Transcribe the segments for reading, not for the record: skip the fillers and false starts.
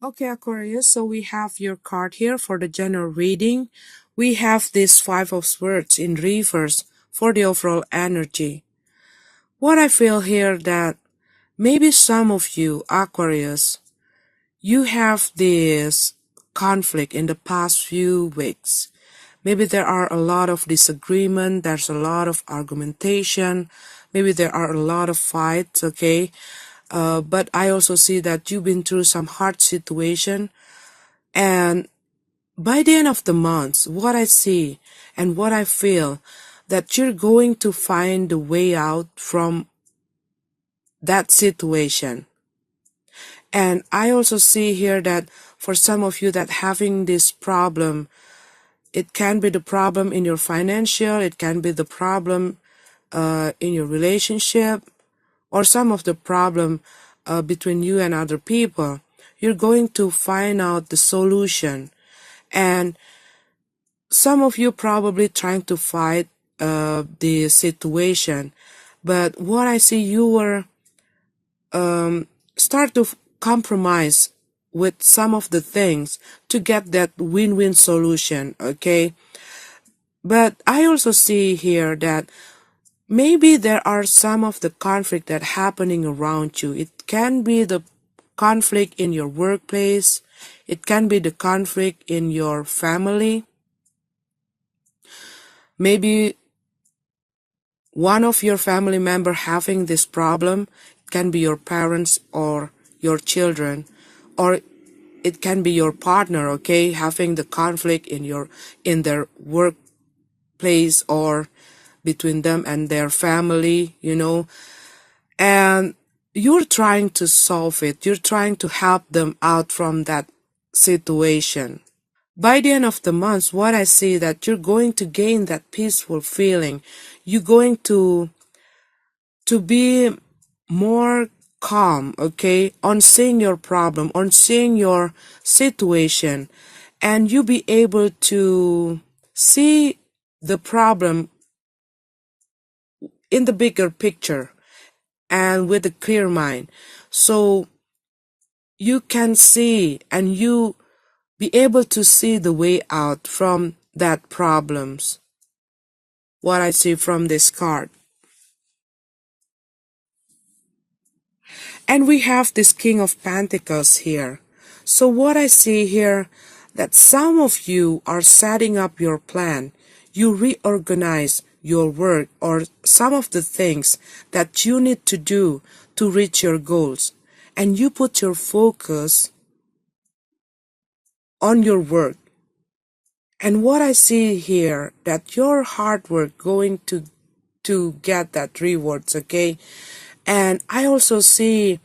Okay, Aquarius, so we have your card here for the general reading. We have this Five of Swords in reverse for the overall energy. What I feel here that maybe some of you, Aquarius, you have this conflict in the past few weeks. Maybe there are a lot of disagreement, there's a lot of argumentation, maybe there are a lot of fights, okay? But I also see that you've been through some hard situation, and by the end of the month, what I see and what I feel, that you're going to find a way out from that situation. And I also see here that for some of you that having this problem, it can be the problem in your financial, it can be the problem in your relationship, or some of the problem between you and other people. You're going to find out the solution. And some of you probably trying to fight the situation, but what I see, you were start to compromise with some of the things to get that win-win solution, okay? But I also see here that maybe there are some of the conflict that happening around you. It can be the conflict in your workplace, it can be the conflict in your family. Maybe one of your family member having this problem. It can be your parents or your children, or it can be your partner, okay, having the conflict in their workplace or between them and their family, and you're trying to solve it. You're trying to help them out from that situation. By the end of the month, what I see that you're going to gain that peaceful feeling. You're going to be more calm, okay, on seeing your problem, on seeing your situation, and you be able to see the problem in the bigger picture and with a clear mind. So you can see and you be able to see the way out from that problems. What I see from this card. And we have this King of Pentacles here. So what I see here, that some of you are setting up your plan. You reorganize your work or some of the things that you need to do to reach your goals. And you put your focus on your work. And what I see here, that your hard work going to get that rewards, okay? And I also see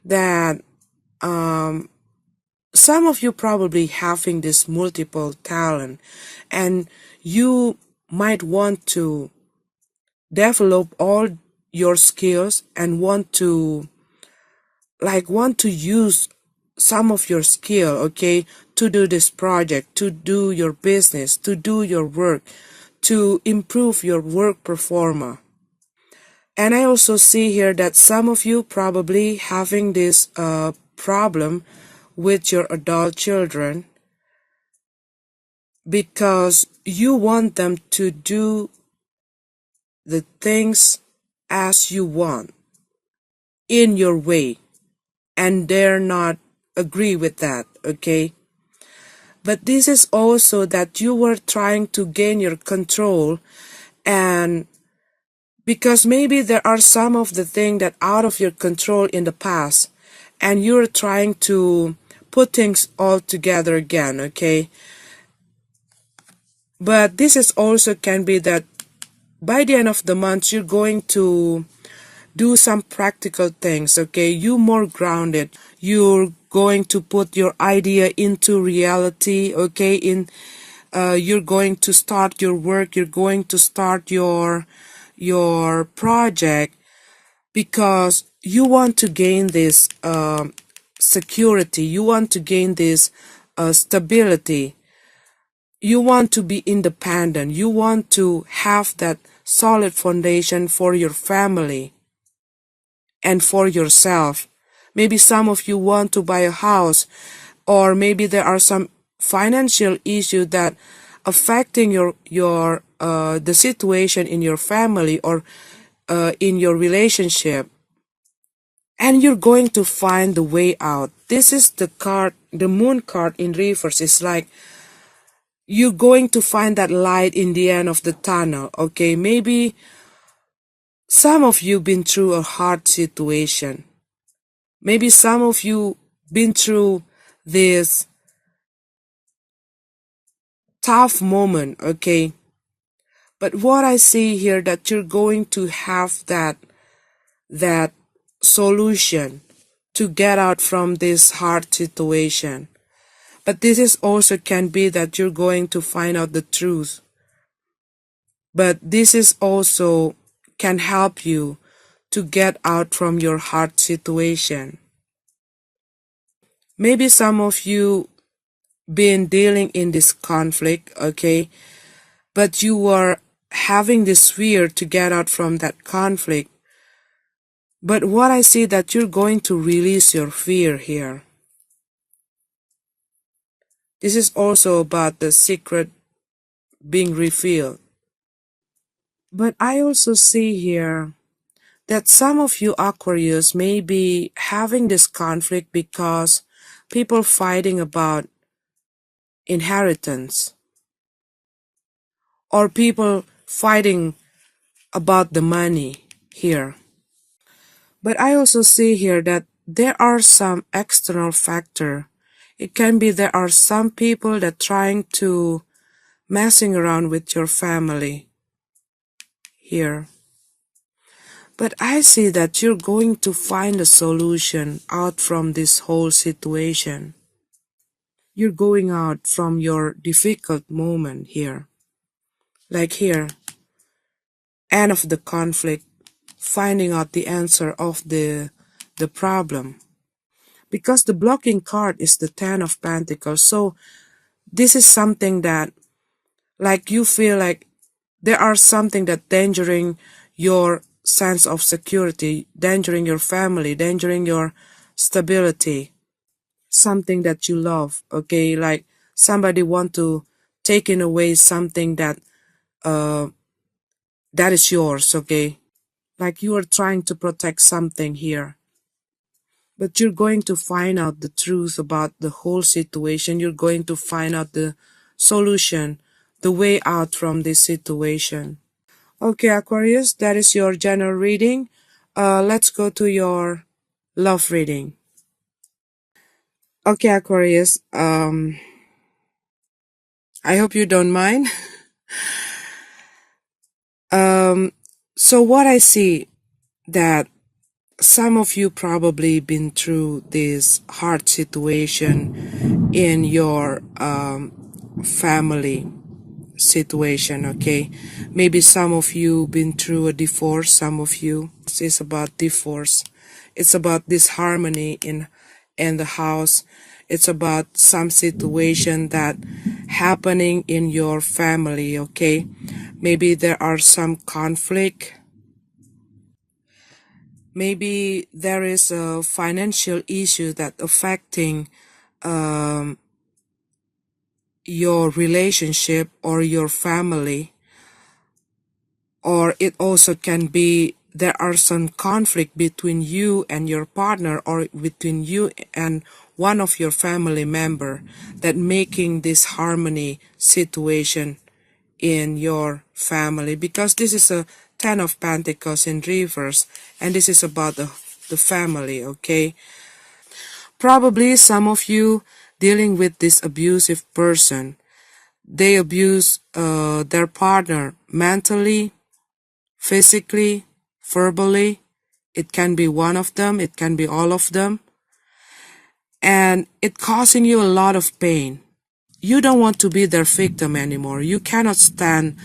that some of you probably having this multiple talent, and you might want to develop all your skills and want to use some of your skill, okay, to do this project, to do your business, to do your work, to improve your work performance. And I also see here that some of you probably having this problem with your adult children, because you want them to do the things as you want in your way, and they're not agree with that, okay? But this is also that you were trying to gain your control, and because maybe there are some of the things that out of your control in the past, and you're trying to put things all together again, okay? But this is also can be that by the end of the month, you're going to do some practical things, okay? You more grounded. You're going to put your idea into reality, okay? You're going to start your work. You're going to start your project, because you want to gain this security. You want to gain this stability. You want to be independent. You want to have that solid foundation for your family and for yourself. Maybe some of you want to buy a house, or maybe there are some financial issue that affecting your the situation in your family or in your relationship, and you're going to find the way out. This is the card, the moon card in reverse. It's like you're going to find that light in the end of the tunnel. Okay, maybe some of you been through a hard situation. Maybe some of you been through this tough moment, okay? But what I see here that you're going to have that solution to get out from this hard situation. But this is also can be that you're going to find out the truth. But this is also can help you to get out from your hard situation. Maybe some of you been dealing in this conflict, okay? But you were having this fear to get out from that conflict. But what I see that you're going to release your fear here. This is also about the secret being revealed. But I also see here that some of you Aquarius may be having this conflict because people fighting about inheritance, or people fighting about the money here. But I also see here that there are some external factor. It can be there are some people that trying to messing around with your family here. But I see that you're going to find a solution out from this whole situation. You're going out from your difficult moment here. Like here, end of the conflict, finding out the answer of the problem. Because the blocking card is the Ten of Pentacles. So this is something that like you feel like there are something that endangering your sense of security, endangering your family, endangering your stability, something that you love, okay? Like somebody want to taking away something that that is yours, okay? Like you are trying to protect something here. But you're going to find out the truth about the whole situation. You're going to find out the solution, the way out from this situation. Okay, Aquarius, that is your general reading. Let's go to your love reading. Okay, Aquarius, I hope you don't mind. So what I see that some of you probably been through this hard situation in your family situation, okay? Maybe some of you been through a divorce, some of you. It's about divorce. It's about disharmony in the house. It's about some situation that happening in your family, okay? Maybe there are some conflict. Maybe there is a financial issue that affecting your relationship or your family, or it also can be there are some conflict between you and your partner or between you and one of your family member that making this harmony situation in your family, because this is a Ten of Pentacles in reverse and this is about the family, okay? Probably some of you dealing with this abusive person. They abuse their partner mentally, physically, verbally. It can be one of them, it can be all of them. And it causing you a lot of pain. You don't want to be their victim anymore. You cannot stand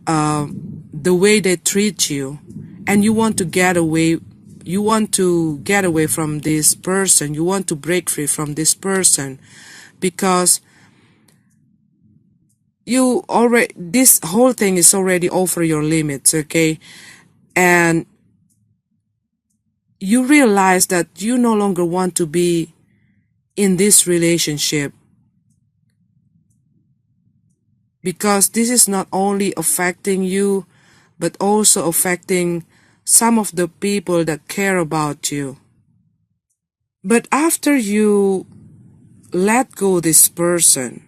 the way they treat you. And you want to get away. You want to get away from this person. You want to break free from this person. Because you already, this whole thing is already over your limits, okay? And you realize that you no longer want to be in this relationship, because this is not only affecting you but also affecting some of the people that care about you. But after you let go this person,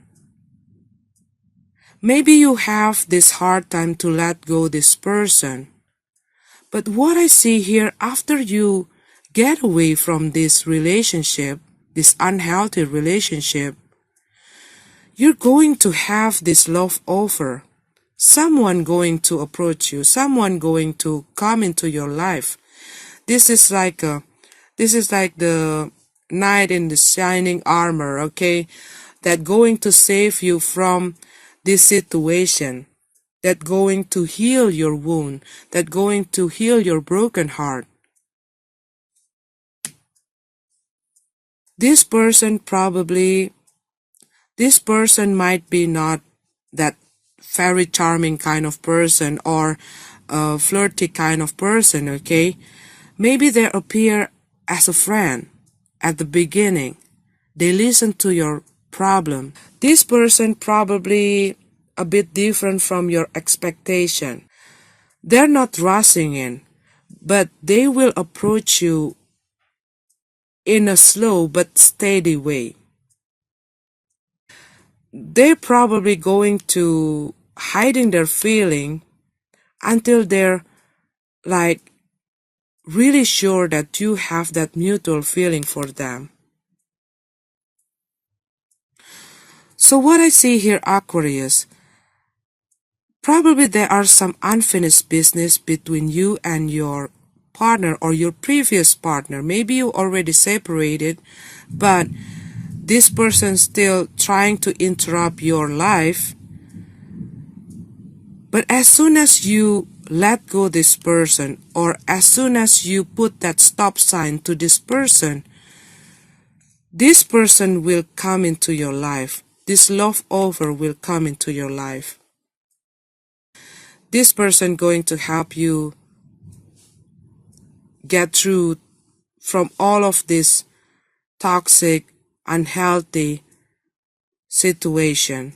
maybe you have this hard time to let go this person. But what I see here, after you get away from this relationship, this unhealthy relationship, you're going to have this love offer. Someone going to approach you, someone going to come into your life. This is like the knight in the shining armor, okay? That going to save you from this situation, that going to heal your wound, that going to heal your broken heart. This person might be not that very charming kind of person or a flirty kind of person, okay? Maybe they appear as a friend at the beginning. They listen to your problem. This person probably a bit different from your expectation. They're not rushing in, but they will approach you in a slow but steady way. They're probably going to hiding their feeling until they're like really sure that you have that mutual feeling for them. So what I see here, Aquarius, probably there are some unfinished business between you and your partner or your previous partner. Maybe you already separated, but this person still trying to interrupt your life. But as soon as you let go this person, or as soon as you put that stop sign to this person will come into your life. This love offer will come into your life. This person going to help you get through from all of this toxic, unhealthy situation.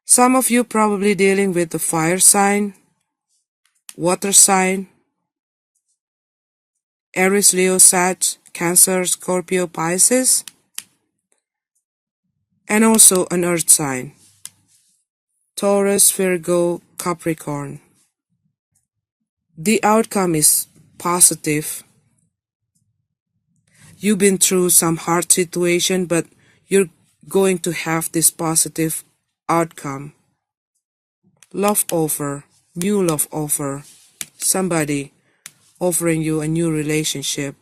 Some of you probably dealing with the fire sign, water sign, Aries, Leo, Sag, Cancer, Scorpio, Pisces, and also an earth sign, Taurus, Virgo, Capricorn. The outcome is positive. You've been through some hard situation, but you're going to have this positive outcome. Love offer, new love offer, somebody offering you a new relationship.